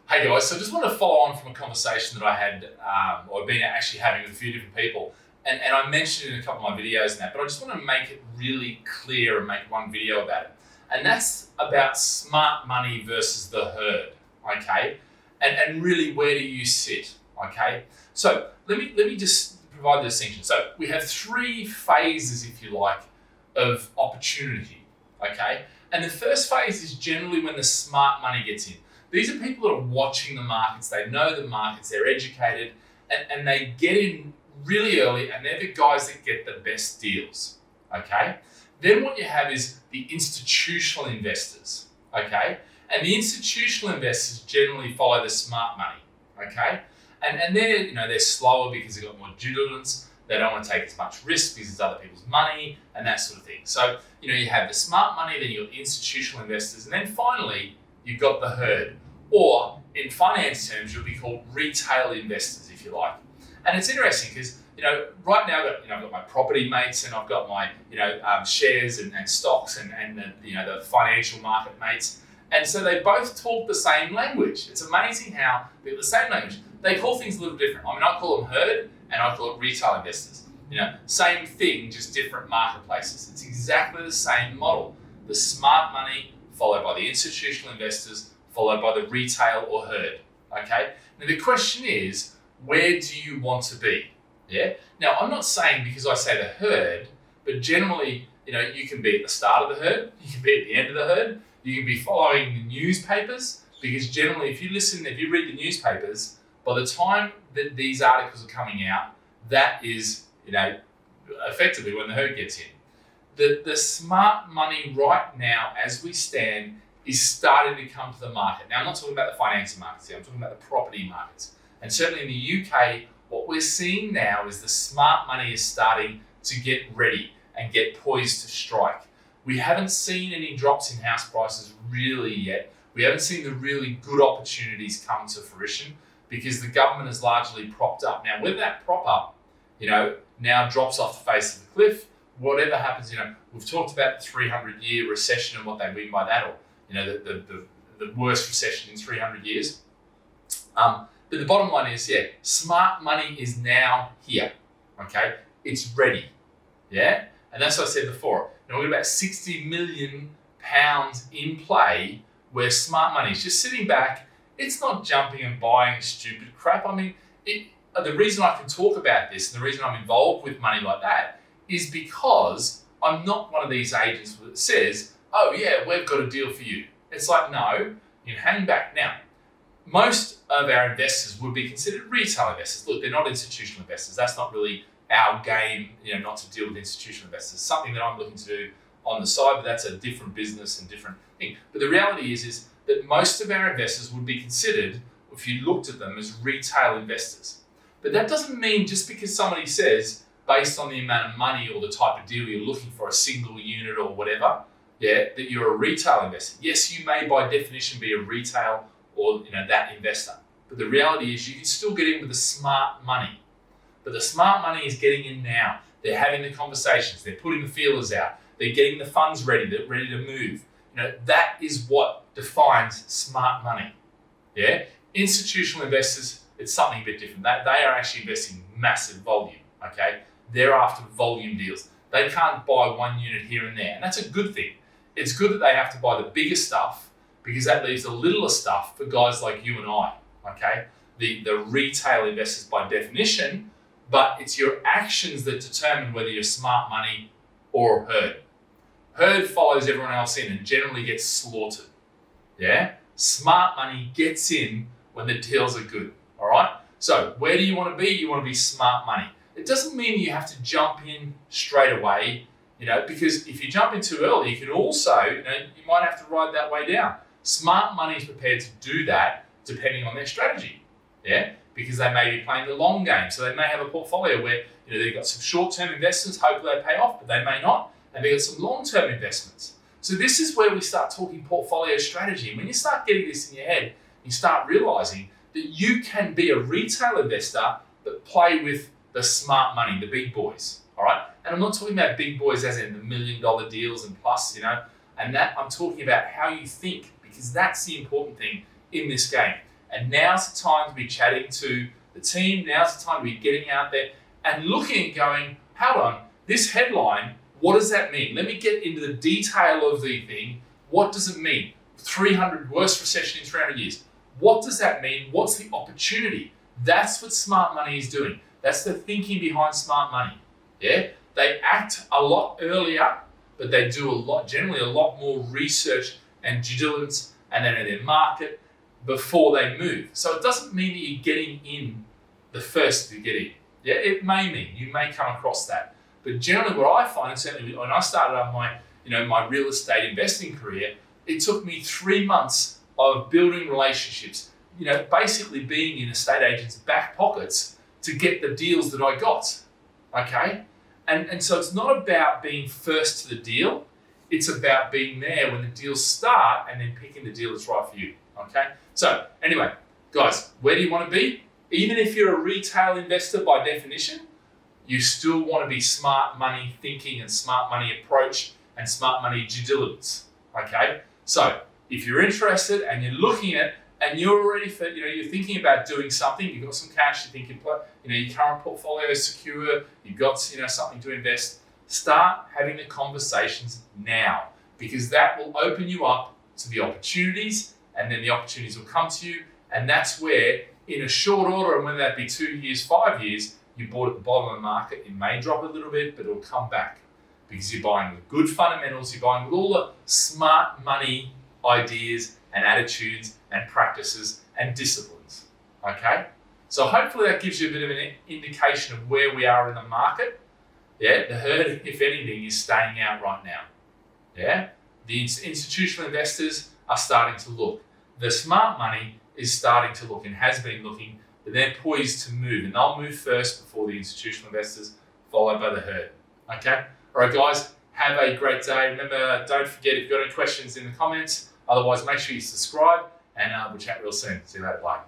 Hey guys, so I just want to follow on from a conversation that I had, or I've been actually having with a few different people, and I mentioned it in a couple of my videos and that, but I just want to make it really clear and make one video about it. And that's about smart money versus the herd, okay? And really, where do you sit, okay? So let me just provide the distinction. So we have three phases, if you like, of opportunity, okay? And the first phase is generally when the smart money gets in. These are people that are watching the markets, they know the markets, they're educated, and they get in really early, and they're the guys that get the best deals, okay? Then what you have is the institutional investors, okay? And the institutional investors generally follow the smart money, okay? And they're slower because they've got more due diligence, they don't want to take as much risk because it's other people's money and that sort of thing. So, you have the smart money, then you've got the institutional investors, and then finally, you've got the herd, or in finance terms, you'll be called retail investors, if you like. And it's interesting because, right now I've got my property mates and I've got my, shares and stocks and the financial market mates. And so they both talk the same language. It's amazing how they're the same language. They call things a little different. I call them herd and I call it retail investors. Same thing, just different marketplaces. It's exactly the same model. The smart money followed by the institutional investors, followed by the retail or herd, okay? Now the question is, where do you want to be, yeah? Now I'm not saying because I say the herd, but generally, you can be at the start of the herd, you can be at the end of the herd, you can be following the newspapers, because generally if you read the newspapers, by the time that these articles are coming out, that is, effectively when the herd gets in. The smart money right now, as we stand, is starting to come to the market. Now, I'm not talking about the financing markets here, I'm talking about the property markets. And certainly in the UK, what we're seeing now is the smart money is starting to get ready and get poised to strike. We haven't seen any drops in house prices really yet. We haven't seen the really good opportunities come to fruition because the government is largely propped up. Now, whether that prop up, now drops off the face of the cliff, whatever happens, we've talked about the 300-year recession and what they mean by that, or the worst recession in 300 years. But the bottom line is, smart money is now here, okay? It's ready, yeah? And that's what I said before. We've got about 60 million pounds in play where smart money is just sitting back. It's not jumping and buying stupid crap. The reason I can talk about this and the reason I'm involved with money like that is because I'm not one of these agents that says, oh yeah, we've got a deal for you. It's like, no, hang back. Now, most of our investors would be considered retail investors. Look, they're not institutional investors. That's not really our game, not to deal with institutional investors. Something that I'm looking to do on the side, but that's a different business and different thing. But the reality is that most of our investors would be considered, if you looked at them, as retail investors. But that doesn't mean just because somebody says, based on the amount of money or the type of deal you're looking for, a single unit or whatever, that you're a retail investor. Yes, you may by definition be a retail or that investor. But the reality is you can still get in with the smart money. But the smart money is getting in now. They're having the conversations, they're putting the feelers out, they're getting the funds ready, they're ready to move. That is what defines smart money. Yeah? Institutional investors, it's something a bit different. They are actually investing massive volume, okay? They're after volume deals. They can't buy one unit here and there, and that's a good thing. It's good that they have to buy the bigger stuff because that leaves the littler stuff for guys like you and I, okay? The retail investors by definition, but it's your actions that determine whether you're smart money or herd. Herd follows everyone else in and generally gets slaughtered, yeah? Smart money gets in when the deals are good, all right? So where do you want to be? You want to be smart money. It doesn't mean you have to jump in straight away, because if you jump in too early, you can also, you might have to ride that way down. Smart money is prepared to do that depending on their strategy, yeah? Because they may be playing the long game. So they may have a portfolio where, they've got some short-term investments, hopefully they pay off, but they may not. And they've got some long-term investments. So this is where we start talking portfolio strategy. And when you start getting this in your head, you start realizing that you can be a retail investor that play with the smart money, the big boys, all right? And I'm not talking about big boys as in the $1 million deals and plus, and that I'm talking about how you think, because that's the important thing in this game. And now's the time to be chatting to the team. Now's the time to be getting out there and looking and going, hold on, this headline, what does that mean? Let me get into the detail of the thing. What does it mean? 300, worst recession in 300 years. What does that mean? What's the opportunity? That's what smart money is doing. That's the thinking behind smart money. Yeah, they act a lot earlier, but they do generally a lot more research and due diligence and then in their market before they move. So it doesn't mean that you're getting in the first to get in. Yeah, it may mean you may come across that, but generally what I find, and certainly when I started up my real estate investing career, it took me 3 months of building relationships, basically being in estate agents' back pockets to get the deals that I got. Okay, and so it's not about being first to the deal. It's about being there when the deals start and then picking the deal that's right for you. Okay, so anyway, guys, where do you want to be? Even if you're a retail investor by definition, you still want to be smart money thinking and smart money approach and smart money due diligence. Okay, so if you're interested and you're looking at and you're ready for, you're thinking about doing something, you've got some cash, you think your current portfolio is secure, you've got something to invest, start having the conversations now, because that will open you up to the opportunities, and then the opportunities will come to you, and that's where, in a short order, and whether that be 2 years, 5 years, you bought at the bottom of the market, it may drop a little bit, but it'll come back, because you're buying with good fundamentals, you're buying with all the smart money ideas and attitudes and practices and disciplines, okay? So hopefully that gives you a bit of an indication of where we are in the market. Yeah, the herd, if anything, is staying out right now. Yeah, the institutional investors are starting to look. The smart money is starting to look and has been looking, but they're poised to move, and they'll move first before the institutional investors, followed by the herd. Okay? All right, guys, have a great day. Remember, don't forget, if you've got any questions in the comments, otherwise make sure you subscribe, and we'll chat real soon. See you later. Bye.